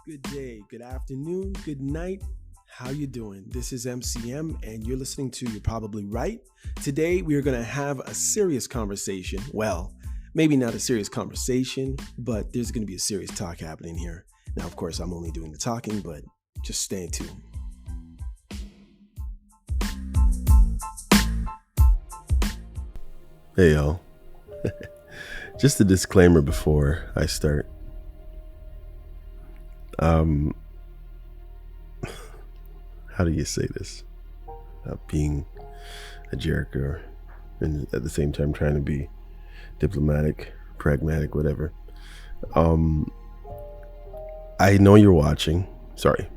Good day, good afternoon, good night. How you doing? This is MCM and you're listening to You're Probably Right. Today we are going to have a serious conversation. Well, maybe not a serious conversation, but there's going to be a serious talk happening here. Now, of course, I'm only doing the talking, but just stay tuned. Hey y'all, just a disclaimer before I start. How do you say this? Being a jerk and at the same time trying to be diplomatic, pragmatic, whatever. I know you're watching. Sorry,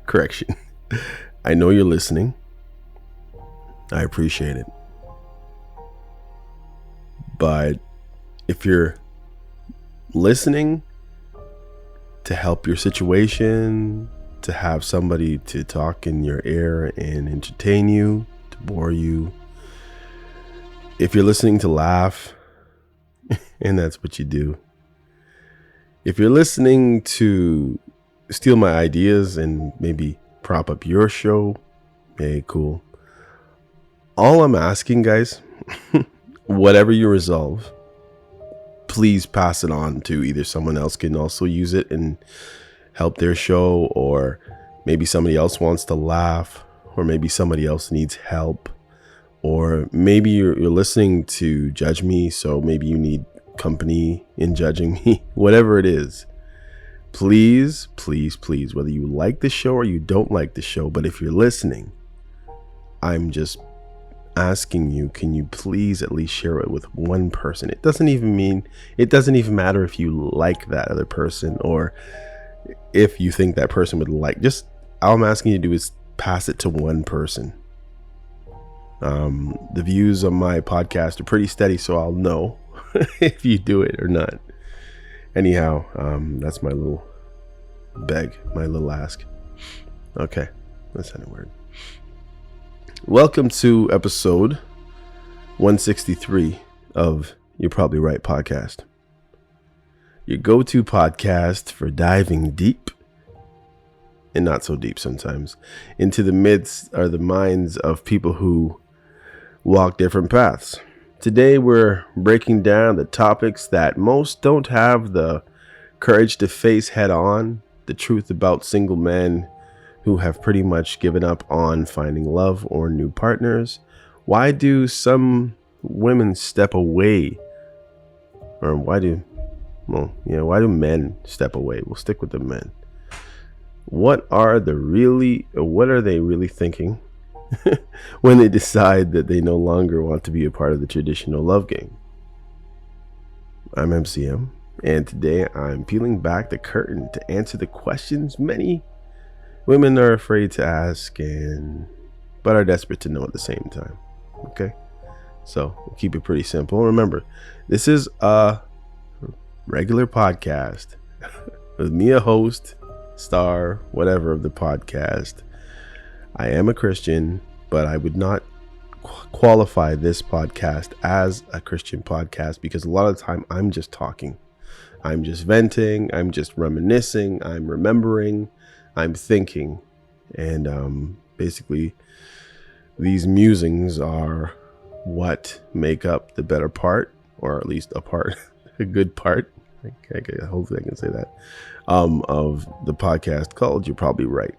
correction. I know you're listening. I appreciate it. But if you're listening to help your situation, to have somebody to talk in your ear and entertain you, to bore you, if you're listening to laugh, and that's what you do, if you're listening to steal my ideas and maybe prop up your show, hey, cool. All I'm asking, guys, whatever you resolve, please pass it on to either someone else can also use it and help their show, or maybe somebody else wants to laugh, or maybe somebody else needs help, or maybe you're listening to judge me, so maybe you need company in judging me. Whatever it is, please, please, please, whether you like the show or you don't like the show, but if you're listening, I'm just asking you, can you please at least share it with one person? It doesn't even matter if you like that other person or if you think that person would like. Just all I'm asking you to do is pass it to one person. The views on my podcast are pretty steady, so I'll know if you do it or not. Anyhow, that's my little beg, my little ask. Okay, that's any word. Welcome to episode 163 of You're Probably Right podcast. Your go-to podcast for diving deep, and not so deep sometimes, into the midst or the minds of people who walk different paths. Today we're breaking down the topics that most don't have the courage to face head on, the truth about single men who have pretty much given up on finding love or new partners. Why do some women step away? Or why do men step away? We'll stick with the men. What are they really thinking when they decide that they no longer want to be a part of the traditional love game? I'm MCM, and today I'm peeling back the curtain to answer the questions many women are afraid to ask, but are desperate to know at the same time. Okay, so we'll keep it pretty simple. Remember, this is a regular podcast with me, a host, star, whatever of the podcast. I am a Christian, but I would not qualify this podcast as a Christian podcast because a lot of the time I'm just talking. I'm just venting. I'm just reminiscing. I'm remembering. I'm thinking, and basically these musings are what make up the better part, or at least a good part. Hopefully I can say that, of the podcast called You're Probably Right.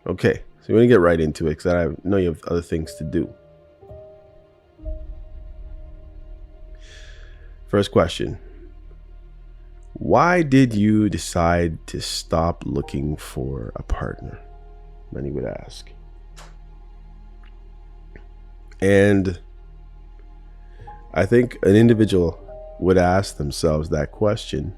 Okay, so we're going to get right into it because I know you have other things to do. First question. Why did you decide to stop looking for a partner? Many would ask. And I think an individual would ask themselves that question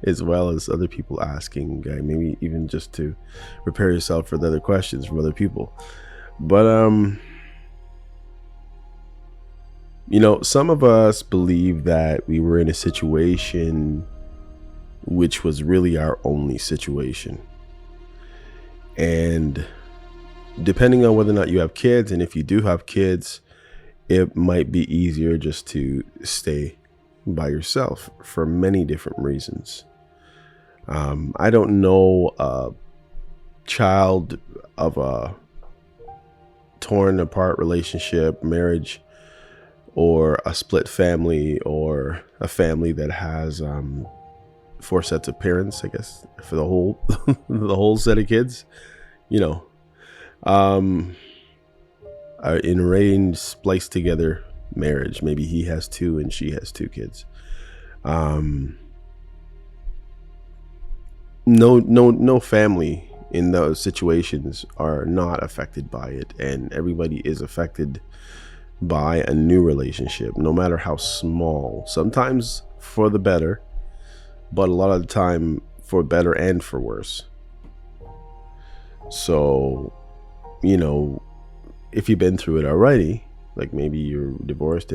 as well as other people asking, maybe even just to prepare yourself for the other questions from other people. But, some of us believe that we were in a situation which was really our only situation. And depending on whether or not you have kids, and if you do have kids, it might be easier just to stay by yourself for many different reasons. I don't know a child of a torn apart relationship, marriage, or a split family, or a family that has 4 sets of parents, I guess, for the whole the whole set of kids, you know, an arranged, spliced together marriage. Maybe he has 2 and she has 2 kids. No family in those situations are not affected by it, and everybody is affected by a new relationship, no matter how small. Sometimes for the better, but a lot of the time for better and for worse. So, you know, if you've been through it already, like maybe you're divorced,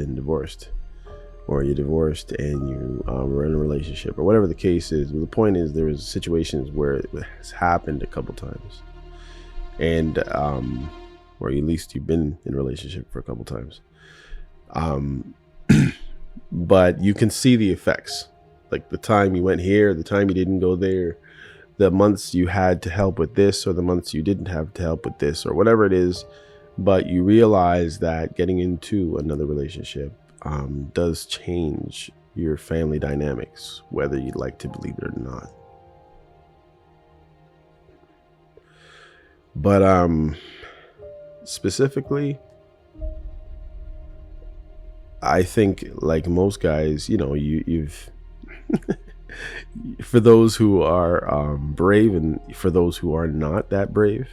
or you're divorced and you were in a relationship, or whatever the case is. But the point is, there was situations where it has happened a couple times, and or at least you've been in a relationship for a couple times. But you can see the effects, like the time you went here, the time you didn't go there, the months you had to help with this, or the months you didn't have to help with this, or whatever it is. But you realize that getting into another relationship does change your family dynamics, whether you'd like to believe it or not. But specifically, I think, like most guys, you know, you've for those who are brave, and for those who are not that brave,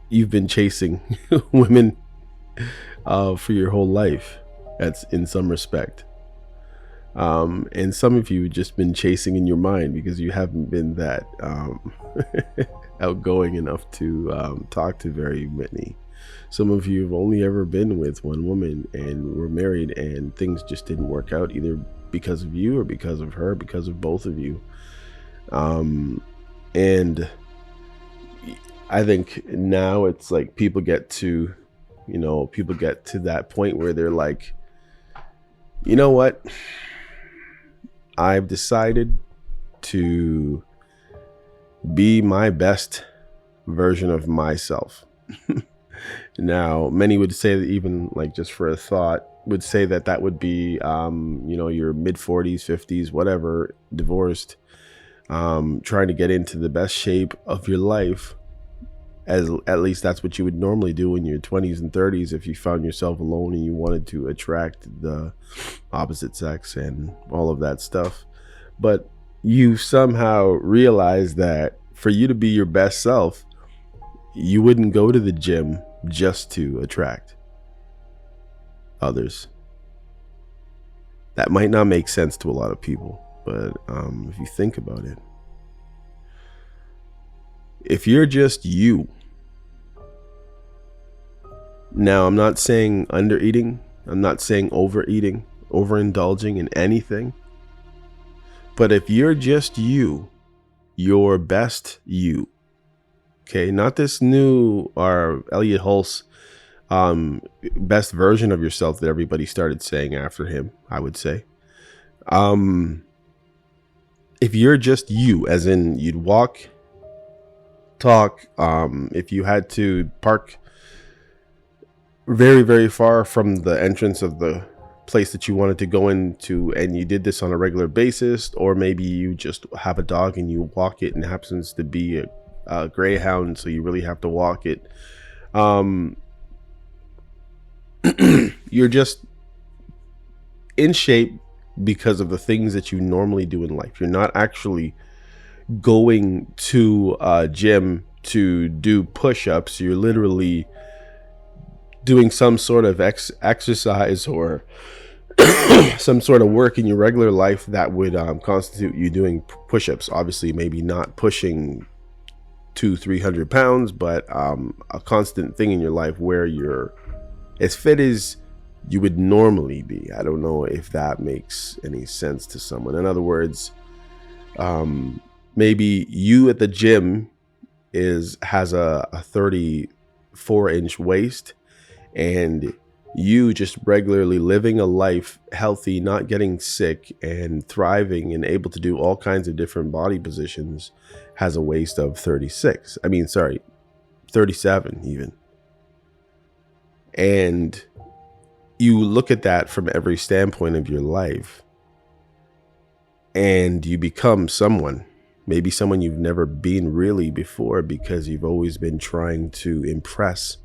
you've been chasing women for your whole life. That's in some respect. And some of you just been chasing in your mind because you haven't been that outgoing enough to talk to very many. Some of you have only ever been with one woman and were married, and things just didn't work out, either because of you or because of her, because of both of you. And I think now it's like people get to that point where they're like, you know what? I've decided to be my best version of myself. Now, many would say that, even like just for a thought, would say that would be, your mid 40s, 50s, whatever, divorced, trying to get into the best shape of your life. As at least that's what you would normally do in your 20s and 30s if you found yourself alone and you wanted to attract the opposite sex and all of that stuff. But you somehow realize that for you to be your best self, you wouldn't go to the gym just to attract others. That might not make sense to a lot of people, but if you think about it, if you're just you. Now, I'm not saying under eating. I'm not saying overeating, overindulging in anything. But if you're just you, your best you, okay, not this new or Elliot Hulse best version of yourself that everybody started saying after him, I would say. If you're just you, as in you'd walk, talk, if you had to park very, very far from the entrance of the place that you wanted to go into, and you did this on a regular basis, or maybe you just have a dog and you walk it and it happens to be a greyhound, so you really have to walk it. You're just in shape because of the things that you normally do in life. You're not actually going to a gym to do push-ups. You're literally doing some sort of exercise or some sort of work in your regular life that would constitute you doing push-ups. Obviously, maybe not pushing 200-300 pounds, but a constant thing in your life where you're as fit as you would normally be. I don't know if that makes any sense to someone. In other words, maybe you at the gym has a 34-inch waist, and You just regularly living a life healthy, not getting sick, and thriving and able to do all kinds of different body positions has a waist of 36. 37 even. And you look at that from every standpoint of your life, and you become someone, maybe someone you've never been really before, because you've always been trying to impress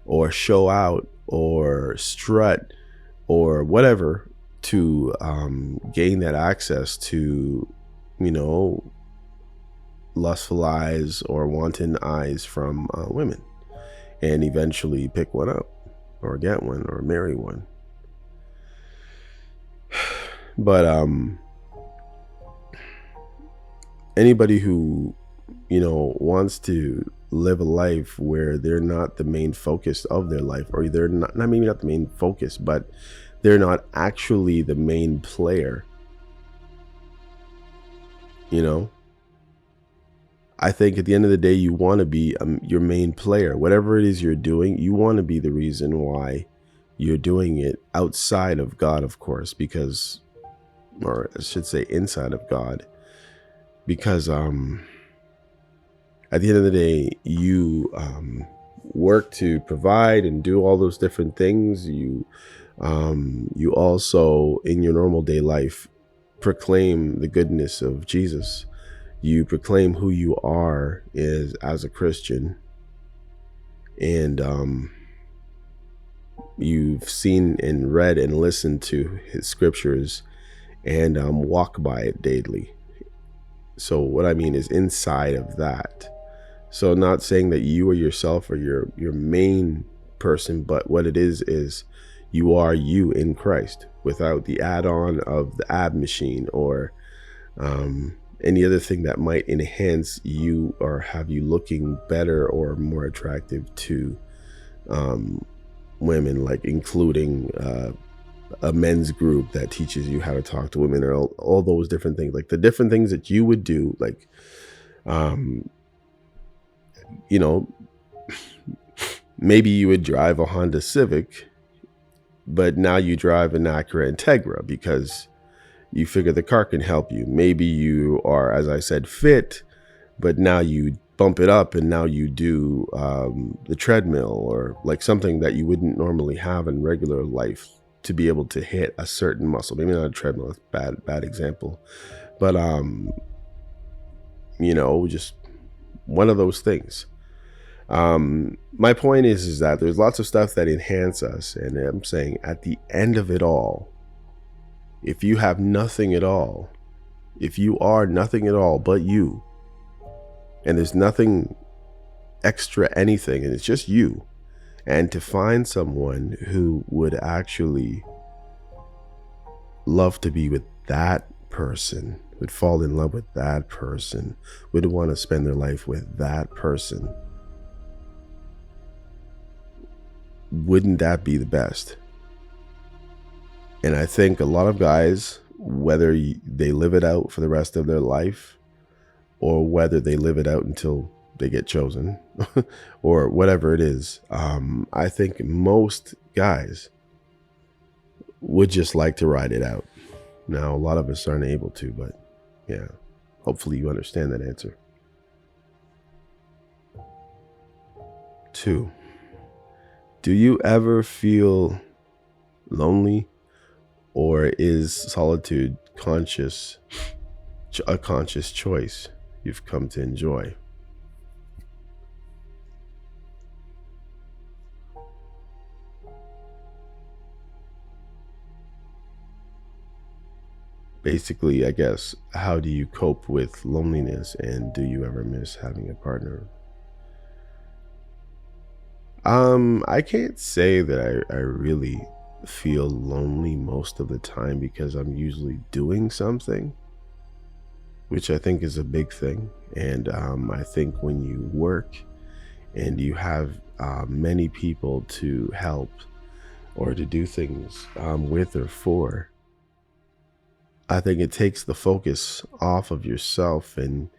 or show out or strut or whatever to gain that access to, lustful eyes or wanton eyes from women, and eventually pick one up or get one or marry one. But anybody who wants to live a life where they're not the main focus of their life, or they're not maybe not the main focus, but they're not actually the main player, I think at the end of the day, you want to be your main player. Whatever it is you're doing, you want to be the reason why you're doing it, outside of God, of course, because, or I should say inside of God, because at the end of the day, you work to provide and do all those different things. You also, in your normal day life, proclaim the goodness of Jesus. You proclaim who you are as a Christian, and you've seen and read and listened to his scriptures and walk by it daily. So what I mean is inside of that. So not saying that you or yourself are your main person, but what it is you are you in Christ, without the add-on of the ab machine or any other thing that might enhance you or have you looking better or more attractive to women, like including a men's group that teaches you how to talk to women, or all those different things, like the different things that you would do, like maybe you would drive a Honda Civic, but now you drive an Acura Integra because you figure the car can help you. Maybe you are, as I said, fit, but now you bump it up and now you do the treadmill, or like something that you wouldn't normally have in regular life to be able to hit a certain muscle. Maybe not a treadmill, that's bad example, but just one of those things. My point is that there's lots of stuff that enhance us, and I'm saying at the end of it all, if you have nothing at all, if you are nothing at all but you, and there's nothing extra anything, and it's just you, and to find someone who would actually love to be with that person, would fall in love with that person, would want to spend their life with that person, wouldn't that be the best? And I think a lot of guys, whether they live it out for the rest of their life, or whether they live it out until they get chosen or whatever it is, I think most guys would just like to ride it out. Now, a lot of us aren't able to, but yeah, hopefully you understand that answer. 2, do you ever feel lonely, or is solitude a conscious choice you've come to enjoy? Basically, I guess, how do you cope with loneliness, and do you ever miss having a partner? I can't say that I really feel lonely most of the time, because I'm usually doing something, which I think is a big thing. And I think when you work and you have many people to help or to do things with or for, I think it takes the focus off of yourself. And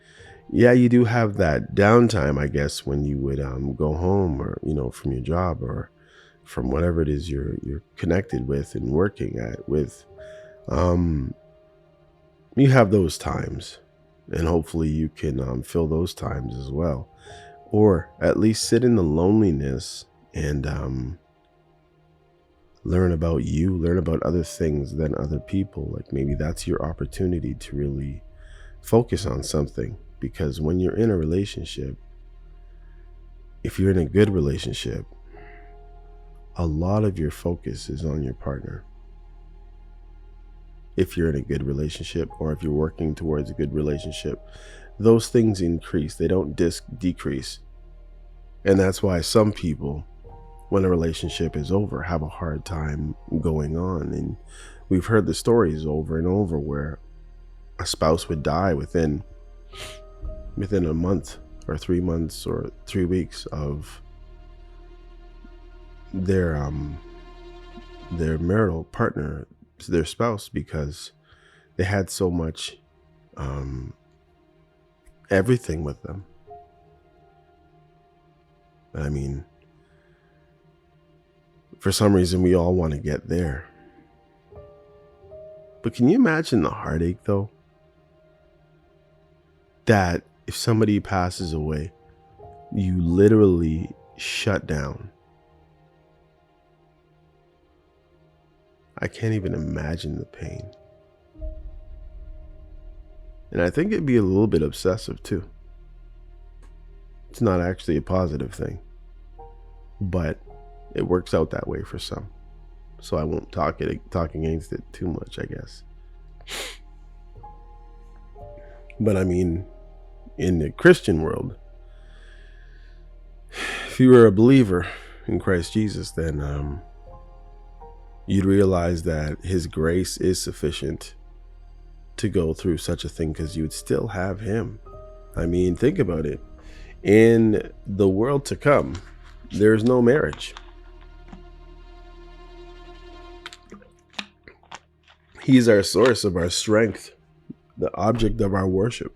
yeah, you do have that downtime, I guess, when you would go home, or from your job, or from whatever it is you're connected with and working at with. You have those times, and hopefully you can fill those times as well, or at least sit in the loneliness and learn about you, learn about other things than other people. Like maybe that's your opportunity to really focus on something, because when you're in a relationship, if you're in a good relationship, a lot of your focus is on your partner. If you're in a good relationship, or if you're working towards a good relationship, those things increase, they don't decrease. And that's why some people, when a relationship is over, have a hard time going on. And we've heard the stories over and over where a spouse would die within a month or 3 months or 3 weeks of their marital partner, their spouse, because they had so much everything with them. I mean, for some reason we all want to get there. But can you imagine the heartache though? That if somebody passes away, you literally shut down. I can't even imagine the pain. And I think it'd be a little bit obsessive too. It's not actually a positive thing, but it works out that way for some. So I won't talk against it too much, I guess. But I mean, in the Christian world, if you were a believer in Christ Jesus, then you'd realize that his grace is sufficient to go through such a thing, because you would still have him. I mean, think about it. In the world to come, there's no marriage. He's our source of our strength, the object of our worship.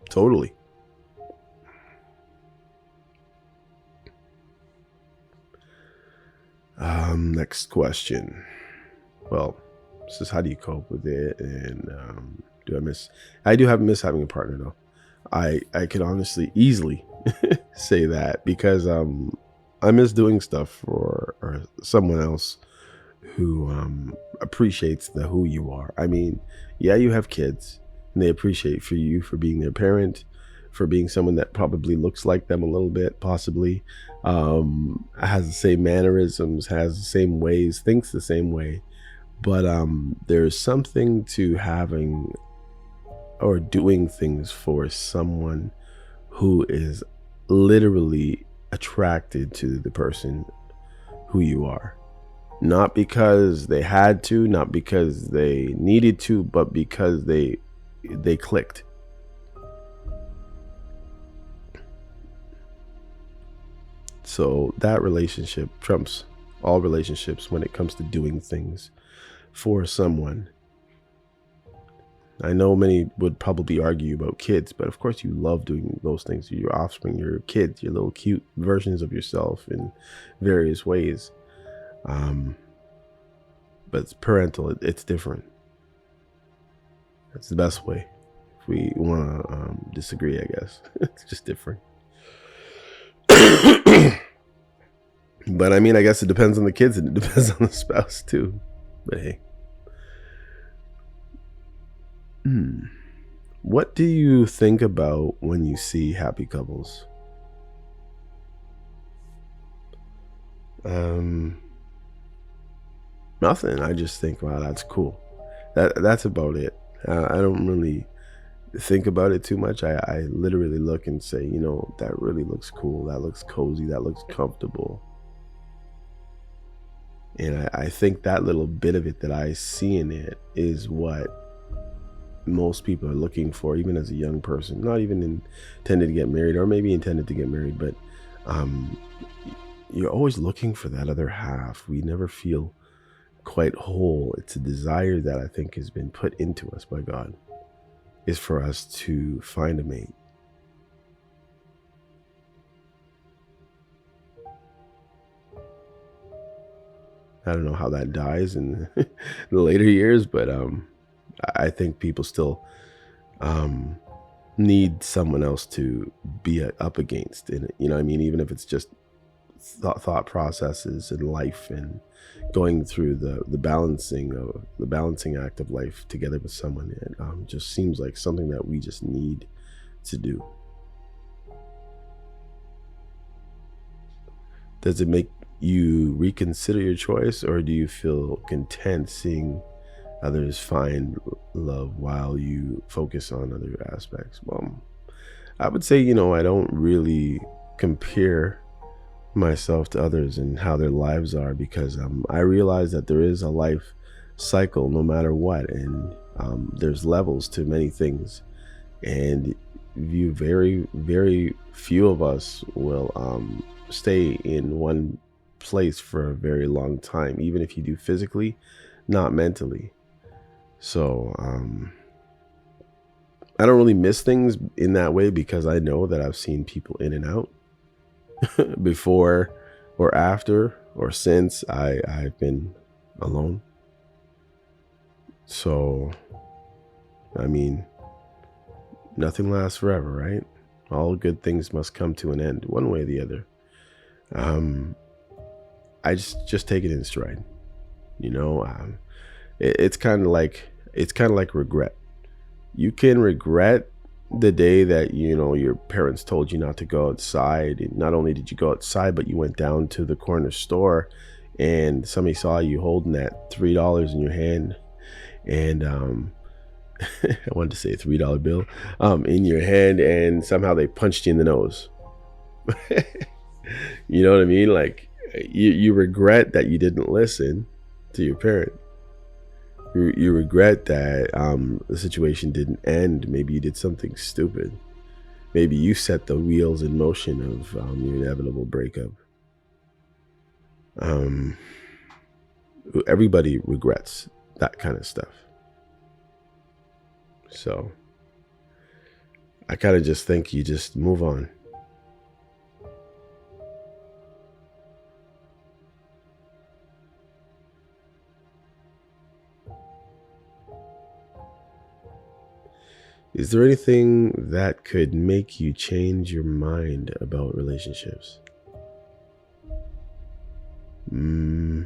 Totally. Next question. Well, this is how do you cope with it? And I do miss having a partner though. I could honestly easily say that, because I miss doing stuff for someone else who appreciates who you are. I mean, yeah, you have kids and they appreciate you for being their parent, for being someone that probably looks like them a little bit, possibly, has the same mannerisms, has the same ways, thinks the same way. But there's something to having or doing things for someone who is literally attracted to the person who you are. Not because they had to, not because they needed to, but because they clicked. So that relationship trumps all relationships when it comes to doing things for someone. I know many would probably argue about kids, but of course you love doing those things for your offspring, your kids, your little cute versions of yourself in various ways. But it's parental, it's different. That's the best way. If we want to disagree, I guess. It's just different. But I mean, I guess it depends on the kids and it depends on the spouse too. But hey. What do you think about when you see happy couples? Nothing. I just think, wow, that's cool. That's about it. I don't really think about it too much. I literally look and say, you know, that really looks cool. That looks cozy. That looks comfortable. And I think that little bit of it that I see in it is what most people are looking for, even as a young person, not even intended to get married, or maybe intended to get married, but you're always looking for that other half. We never feel quite whole. It's a desire that I think has been put into us by God, is for us to find a mate. I don't know how that dies in the later years, but I think people still need someone else to be up against, and you know what I mean, even if it's just thought processes in life and going through the balancing act of life together with someone. It just seems like something that we just need to do. Does it make you reconsider your choice, or do you feel content seeing others find love while you focus on other aspects? Well, I would say, I don't really compare myself to others and how their lives are, because I realize that there is a life cycle no matter what, and there's levels to many things, and very, very few of us will stay in one place for a very long time, even if you do physically, not mentally. So I don't really miss things in that way, because I know that I've seen people in and out before or after or since I've been alone. So, I mean, nothing lasts forever, right? All good things must come to an end, one way or the other. I just take it in stride, it's kind of like regret. You can regret the day that your parents told you not to go outside, and not only did you go outside, but you went down to the corner store and somebody saw you holding that $3 in your hand, and I wanted to say a $3 bill in your hand, and somehow they punched you in the nose. You know what I mean? Like, you regret that you didn't listen to your parent. You regret that the situation didn't end. Maybe you did something stupid. Maybe you set the wheels in motion of your inevitable breakup. Everybody regrets that kind of stuff. So I kind of just think you just move on. Is there anything that could make you change your mind about relationships? No.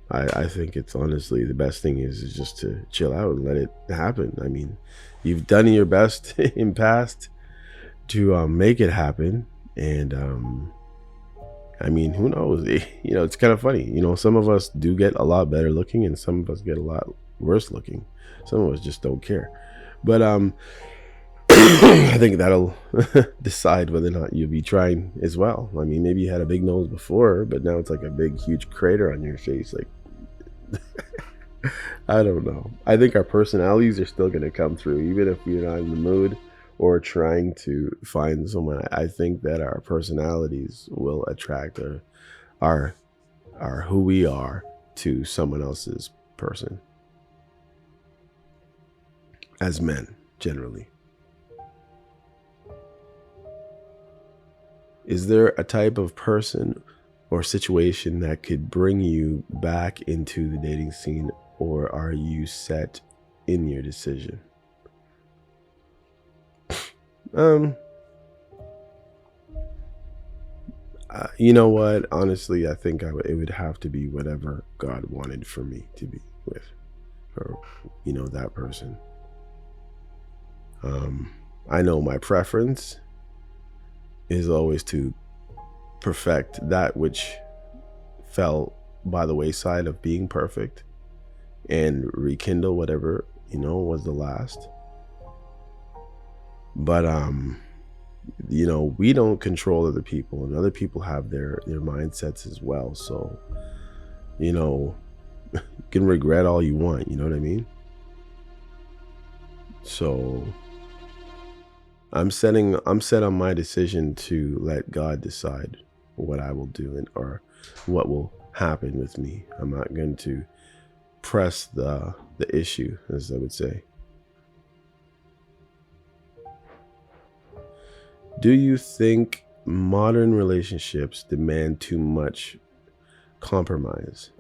I think it's honestly the best thing is just to chill out and let it happen. I mean, you've done your best in past to make it happen. And I mean, who knows? It's kind of funny. Some of us do get a lot better looking, and some of us get a lot worse looking. Some of us just don't care. But I think that'll decide whether or not you'll be trying as well. I mean, maybe you had a big nose before, but now it's like a big, huge crater on your face. Like, I don't know. I think our personalities are still going to come through, even if we're not in the mood or trying to find someone. I think that our personalities will attract our who we are to someone else's person. As men, generally. Is there a type of person or situation that could bring you back into the dating scene, or are you set in your decision? You know what? Honestly, I think it would have to be whatever God wanted for me to be with, or that person. I know my preference is always to perfect that which fell by the wayside of being perfect, and rekindle whatever was the last. But we don't control other people, and other people have their mindsets as well. So you can regret all you want, you know what I mean? So I'm set on my decision to let God decide what I will do or what will happen with me. I'm not going to press the issue, as I would say. Do you think modern relationships demand too much compromise?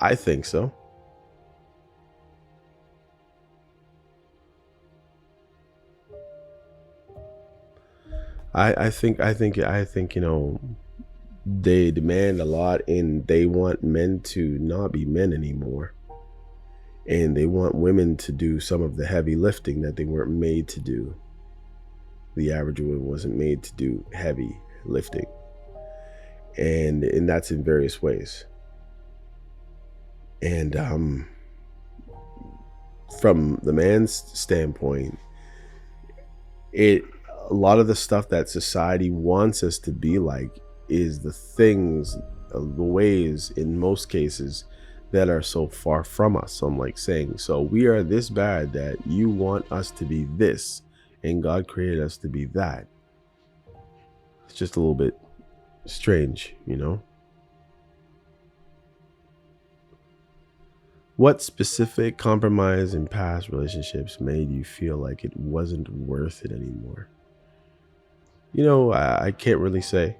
I think so. I think, they demand a lot, and they want men to not be men anymore. And they want women to do some of the heavy lifting that they weren't made to do. The average woman wasn't made to do heavy lifting. And that's in various ways. And from the man's standpoint, a lot of the stuff that society wants us to be like is the things, the ways in most cases that are so far from us. So I'm like saying, so we are this bad that you want us to be this, and God created us to be that. It's just a little bit strange, What specific compromise in past relationships made you feel like it wasn't worth it anymore? I can't really say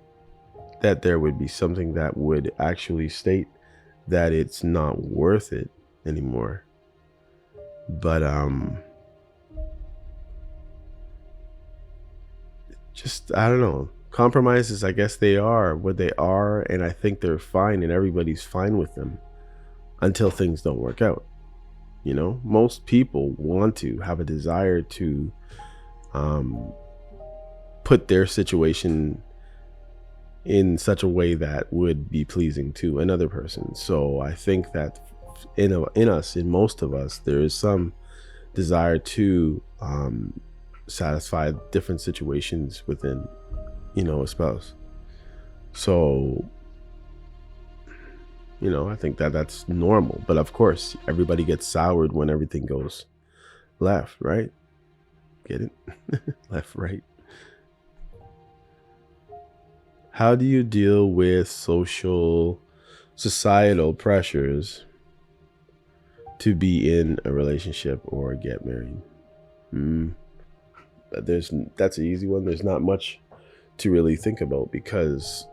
that there would be something that would actually state that it's not worth it anymore. But just, I don't know. Compromises, I guess they are what they are, and I think they're fine, and everybody's fine with them until things don't work out. Most people want to have a desire to put their situation in such a way that would be pleasing to another person. So I think that in most of us, there is some desire to satisfy different situations within, a spouse. So, I think that that's normal. But of course, everybody gets soured when everything goes left, right? Get it? Left, right. How do you deal with societal pressures to be in a relationship or get married? That's an easy one. There's not much to really think about, because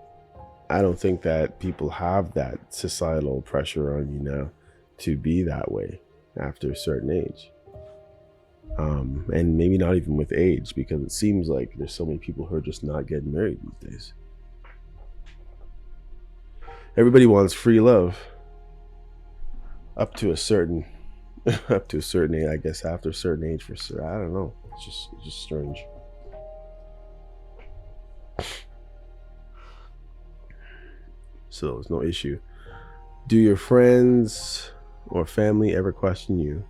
I don't think that people have that societal pressure on you now to be that way after a certain age. And maybe not even with age, because it seems like there's so many people who are just not getting married these days. Everybody wants free love up to a certain age, I guess. After a certain age, for sure. I don't know. It's just strange. So there's no issue. Do your friends or family ever question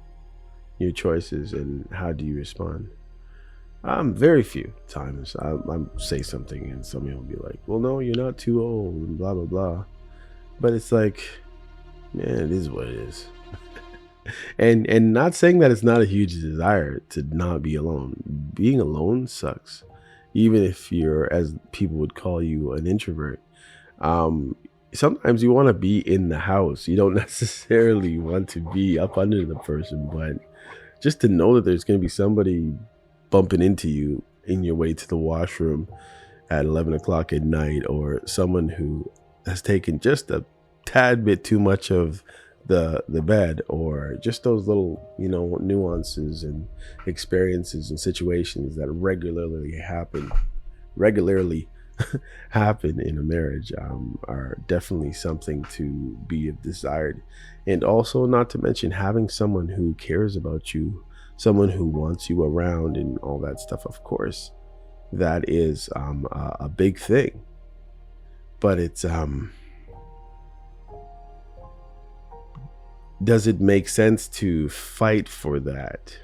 your choices, and how do you respond? Very few times I say something and somebody will be like, well, no, you're not too old, and blah, blah, blah. But it's like, man, it is what it is. and not saying that it's not a huge desire to not be alone. Being alone sucks. Even if you're, as people would call you, an introvert. Sometimes you want to be in the house. You don't necessarily want to be up under the person, but just to know that there's going to be somebody bumping into you in your way to the washroom at 11 o'clock at night, or someone who has taken just a tad bit too much of the bed, or just those little, nuances and experiences and situations that regularly happen in a marriage are definitely something to be desired. And also, not to mention, having someone who cares about you, someone who wants you around and all that stuff. Of course, that is a big thing. But it's does it make sense to fight for that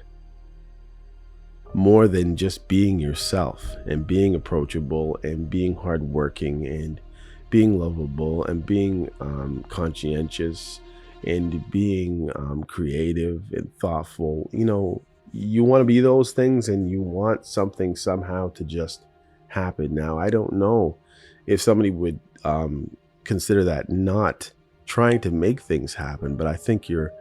more than just being yourself and being approachable and being hardworking and being lovable and being conscientious and being creative and thoughtful? You want to be those things, and you want something somehow to just happen. Now, I don't know if somebody would consider that not trying to make things happen, but I think you're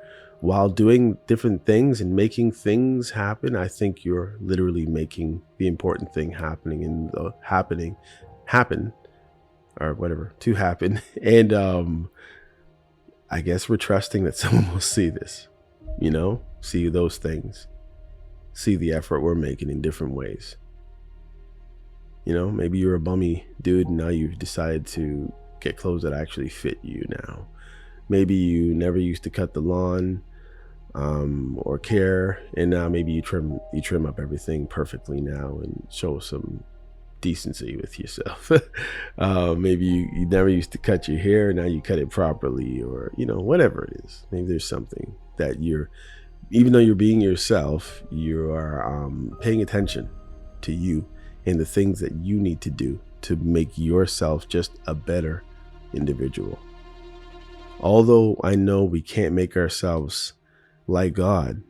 while doing different things and making things happen, I think you're literally making the important thing happen, or whatever, to happen. And I guess we're trusting that someone will see this, see those things, see the effort we're making in different ways. Maybe you're a bummy dude and now you've decided to get clothes that actually fit you now. Maybe you never used to cut the lawn or care, and now maybe you trim up everything perfectly now and show some decency with yourself. Maybe you never used to cut your hair, now you cut it properly, or whatever it is. Maybe there's something that even though you're being yourself, you are paying attention to you and the things that you need to do to make yourself just a better individual. Although I know we can't make ourselves like God,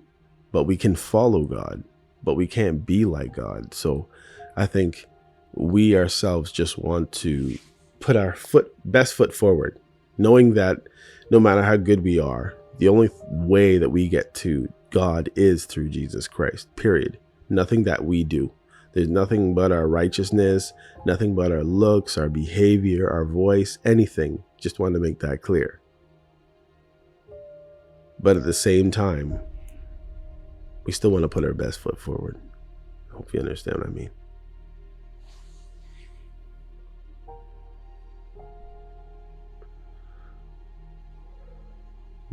but we can follow God, but we can't be like God. So I think we ourselves just want to put our best foot forward, knowing that no matter how good we are, the only way that we get to God is through Jesus Christ, period. Nothing that we do. There's nothing but our righteousness, nothing but our looks, our behavior, our voice, anything. Just want to make that clear. But at the same time, we still want to put our best foot forward. I hope you understand what I mean.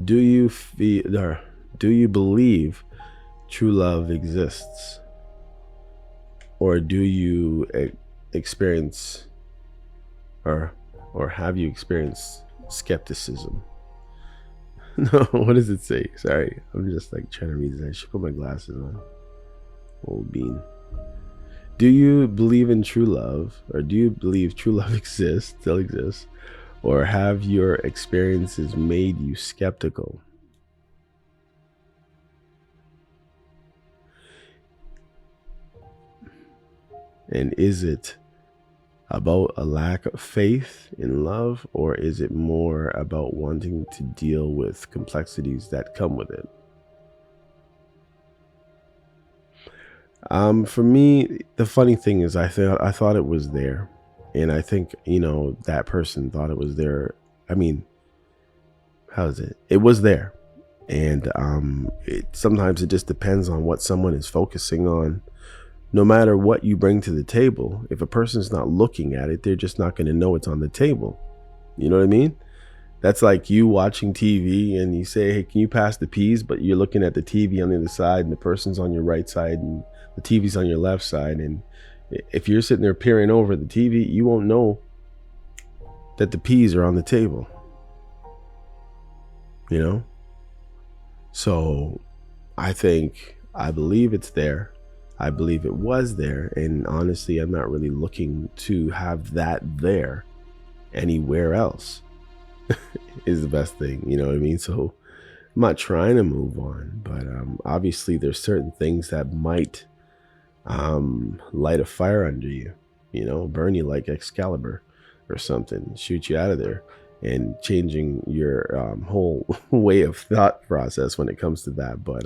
Do you believe true love exists? Or do you experience or have you experienced skepticism? No, what does it say? Sorry, I'm just trying to read this. I should put my glasses on. Old bean. Do you believe in true love, or do you believe true love still exists, or have your experiences made you skeptical? And is it about a lack of faith in love, or is it more about wanting to deal with complexities that come with it? For me, the funny thing is I thought it was there, and I think that person thought it was there. I mean, how is it? It was there, and sometimes it just depends on what someone is focusing on. No matter what you bring to the table, if a person's not looking at it, they're just not going to know it's on the table. You know what I mean? That's like you watching TV and you say, hey, can you pass the peas? But you're looking at the TV on the other side and the person's on your right side and the TV's on your left side. And if you're sitting there peering over the TV, you won't know that the peas are on the table. So I believe it's there. I believe it was there, and honestly, I'm not really looking to have that there anywhere else. Is the best thing, you know what I mean? So I'm not trying to move on, but obviously there's certain things that might light a fire under you, burn you like Excalibur or something, shoot you out of there, and changing your whole way of thought process when it comes to that. But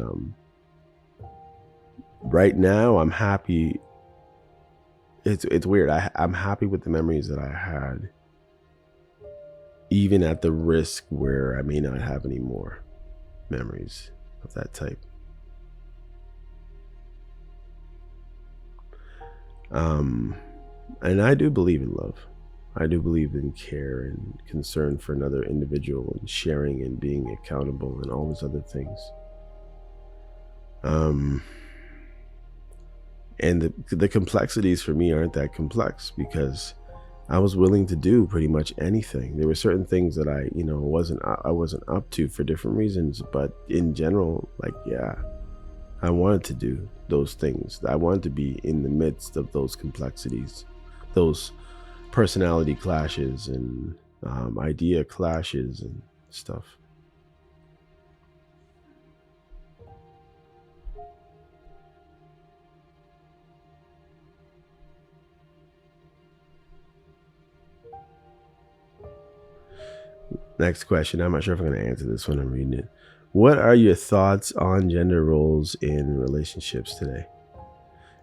right now, I'm happy. It's weird. I'm happy with the memories that I had, even at the risk where I may not have any more memories of that type. And I do believe in love. I do believe in care and concern for another individual and sharing and being accountable and all those other things. And the complexities for me aren't that complex because I was willing to do pretty much anything. There were certain things that I wasn't up to for different reasons, but in general, I wanted to do those things. I wanted to be in the midst of those complexities, those personality clashes and idea clashes and stuff. Next question. I'm not sure if I'm going to answer this when I'm reading it, What are your thoughts on gender roles in relationships today?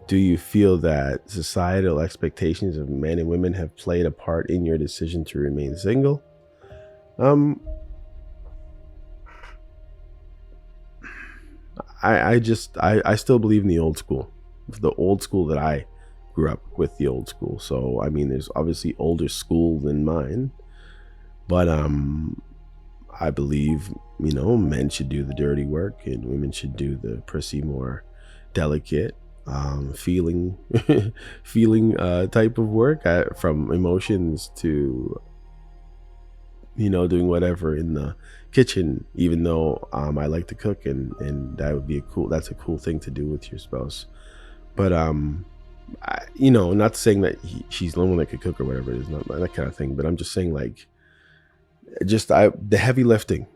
Do you feel that societal expectations of men and women have played a part in your decision to remain single? I still believe in the old school, that I grew up with, the old school. So I mean, there's obviously older school than mine, but I believe, men should do the dirty work and women should do the prissy, more delicate, feeling feeling type of work, from emotions to doing whatever in the kitchen, even though I like to cook, and that would be that's a cool thing to do with your spouse. But not saying that she's the one that could cook or whatever it is, not that kind of thing, but I'm just saying, like, the heavy lifting,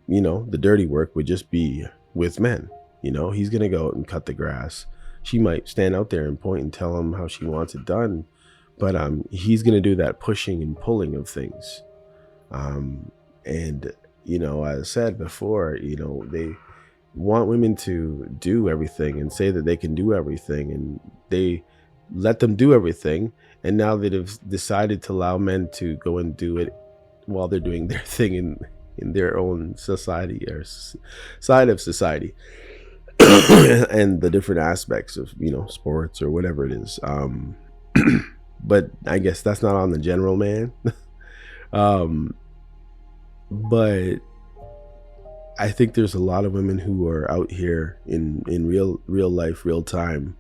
the dirty work would just be with men. He's gonna go out and cut the grass. She might stand out there and point and tell him how she wants it done, but he's gonna do that pushing and pulling of things. And as I said before, they want women to do everything and say that they can do everything, and they let them do everything, and now they've decided to allow men to go and do it while they're doing their thing in their own society, or side of society, and the different aspects of sports or whatever it is. But I guess that's not on the general man. But I think there's a lot of women who are out here in real life, real time,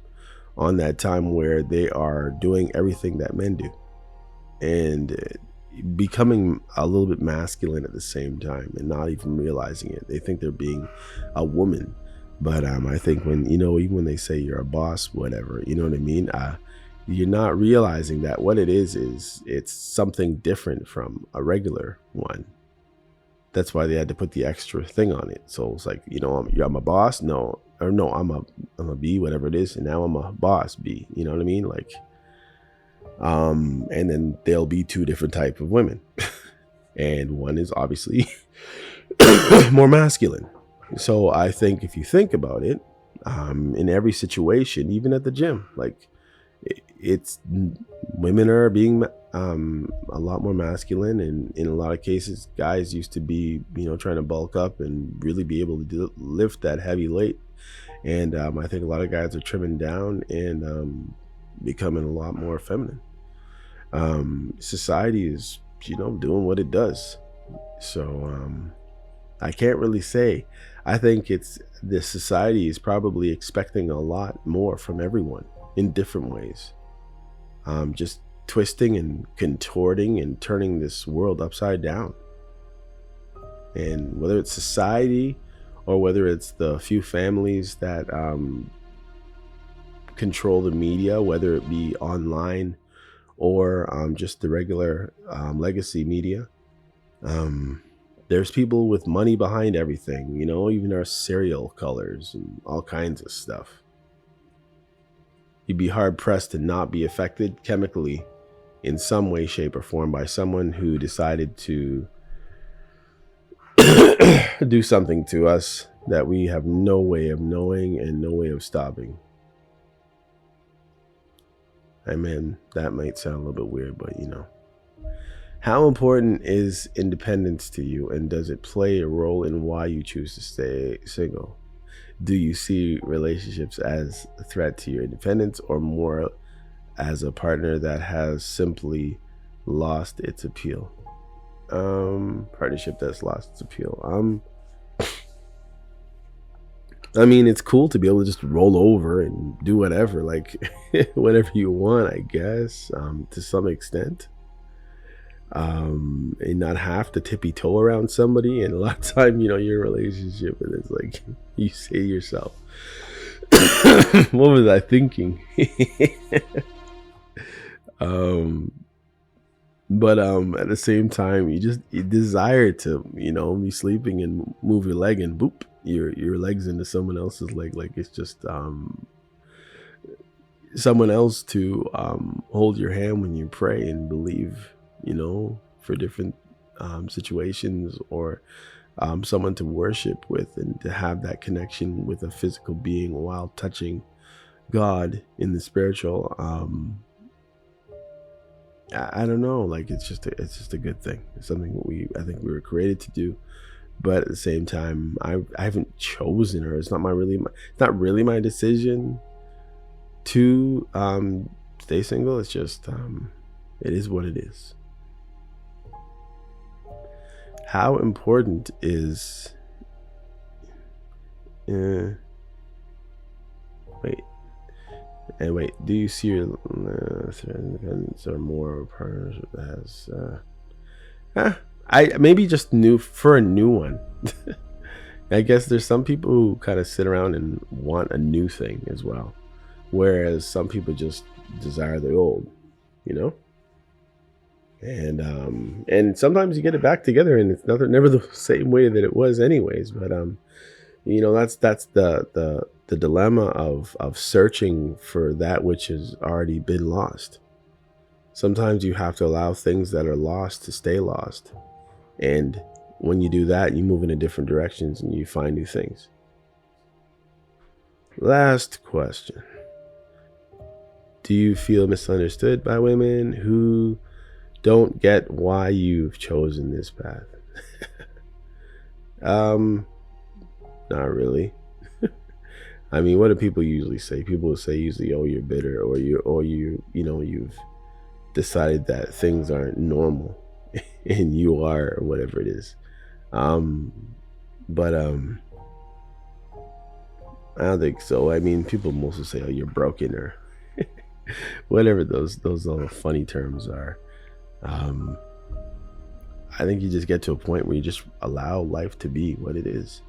on that time where they are doing everything that men do, and becoming a little bit masculine at the same time, and not even realizing it. They think they're being a woman, but I think when even when they say you're a boss, whatever, you know what I mean, you're not realizing that what it is it's something different from a regular one. That's why they had to put the extra thing on it. So it's like, I'm a boss, I'm a B, whatever it is, and now I'm a boss B. You know what I mean? Like, and then there'll be two different type of women, and one is obviously more masculine. So I think if you think about it, in every situation, even at the gym, like, it's women are being a lot more masculine, and in a lot of cases, guys used to be trying to bulk up and really be able to lift that heavy weight, and I think a lot of guys are trimming down and becoming a lot more feminine. Society is doing what it does, so I can't really say. I think the society is probably expecting a lot more from everyone in different ways, just twisting and contorting and turning this world upside down. And whether it's society or whether it's the few families that control the media, whether it be online or just the regular legacy media, there's people with money behind everything, even our cereal colors and all kinds of stuff. You'd be hard pressed to not be affected chemically in some way, shape, or form by someone who decided to do something to us that we have no way of knowing and no way of stopping. I mean, that might sound a little bit weird, but how important is independence to you, and does it play a role in why you choose to stay single? Do you see relationships as a threat to your independence, or more as a partner that has simply lost its appeal? Partnership that's lost its appeal. I mean, it's cool to be able to just roll over and do whatever, like whatever you want, I guess, to some extent. And not have to tippy toe around somebody. And a lot of time, you're in a relationship and it's like, you say to yourself, what was I thinking? But at the same time, you desire to, be sleeping and move your leg and boop, your legs into someone else's leg. Like, it's just someone else to hold your hand when you pray and believe, for different situations, or someone to worship with and to have that connection with a physical being while touching God in the spiritual. I don't know, like it's just a good thing. It's something I think we were created to do. But at the same time, I haven't chosen her. It's not really my decision to stay single. It's just it is what it is. How important is wait do you see your independence or more partners that has I maybe just new for a new one. I guess there's some people who kind of sit around and want a new thing as well, whereas some people just desire the old, you know. And sometimes you get it back together, and it's never the same way that it was, anyways. But that's the dilemma of searching for that which has already been lost. Sometimes you have to allow things that are lost to stay lost. And when you do that, you move in different directions and you find new things. Last question. Do you feel misunderstood by women who don't get why you've chosen this path? Not really. I mean, what do people usually say? People say usually, "Oh, you're bitter," or you've decided that things aren't normal. And you are, or whatever it is. But I don't think so. I mean, people mostly say, "Oh, you're broken," or whatever those little funny terms are. I think you just get to a point where you just allow life to be what it is,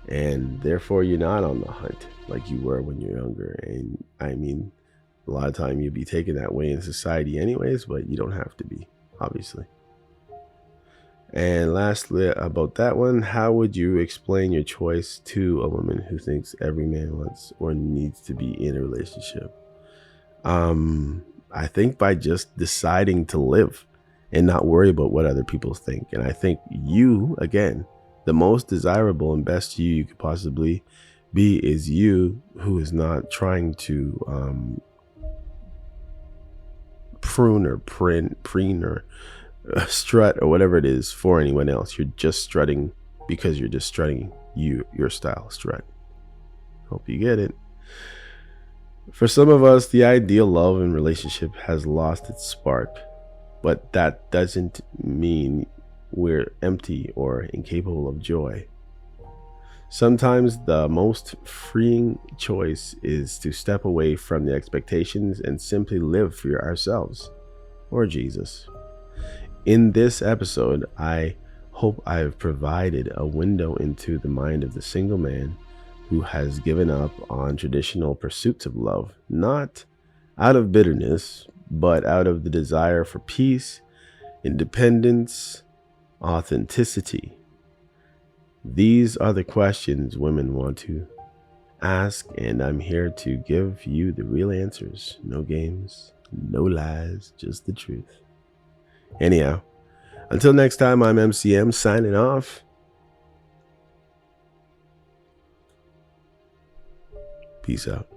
and therefore you're not on the hunt like you were when you're younger. And I mean, a lot of time you'll be taken that way in society anyways, but you don't have to be, obviously. And lastly, about that one, how would you explain your choice to a woman who thinks every man wants or needs to be in a relationship? I think by just deciding to live and not worry about what other people think. And I think you, again, the most desirable and best you could possibly be is you, who is not trying to prune or preen or strut or whatever it is for anyone else. You're just strutting because you're just strutting your style strut. Hope you get it. For some of us, the ideal love and relationship has lost its spark, but that doesn't mean we're empty or incapable of joy. Sometimes the most freeing choice is to step away from the expectations and simply live for ourselves or Jesus. In this episode, I hope I've provided a window into the mind of the single man who has given up on traditional pursuits of love, not out of bitterness, but out of the desire for peace, independence, authenticity. These are the questions women want to ask, and I'm here to give you the real answers. No games, no lies, just the truth. Anyhow, until next time, I'm MCM signing off. Peace out.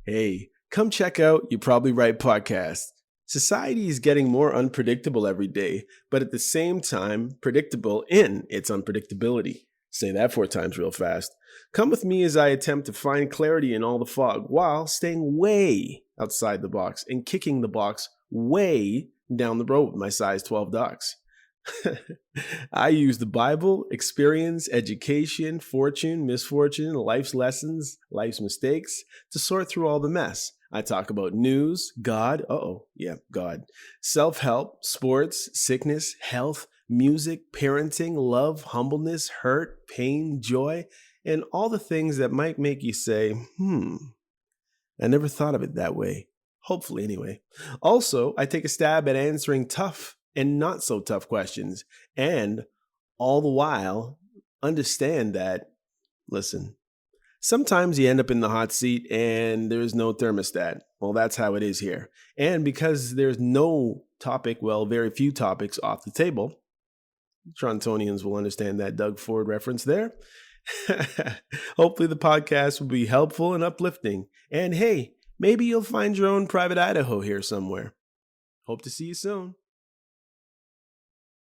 Hey, come check out You're Probably Right podcast. Society is getting more unpredictable every day, but at the same time, predictable in its unpredictability. Say that 4 times real fast. Come with me as I attempt to find clarity in all the fog while staying way outside the box and kicking the box way down the road with my size 12 ducks. I use the Bible, experience, education, fortune, misfortune, life's lessons, life's mistakes to sort through all the mess. I talk about news, God, God, self-help, sports, sickness, health, music, parenting, love, humbleness, hurt, pain, joy, and all the things that might make you say, I never thought of it that way. Hopefully, anyway. Also, I take a stab at answering tough and not so tough questions, and all the while understand that, listen, Sometimes you end up in the hot seat and there's no thermostat. Well, that's how it is here. And because there's no topic, well, very few topics off the table, Torontonians will understand that Doug Ford reference there. Hopefully the podcast will be helpful and uplifting. And hey, maybe you'll find your own private Idaho here somewhere. Hope to see you soon.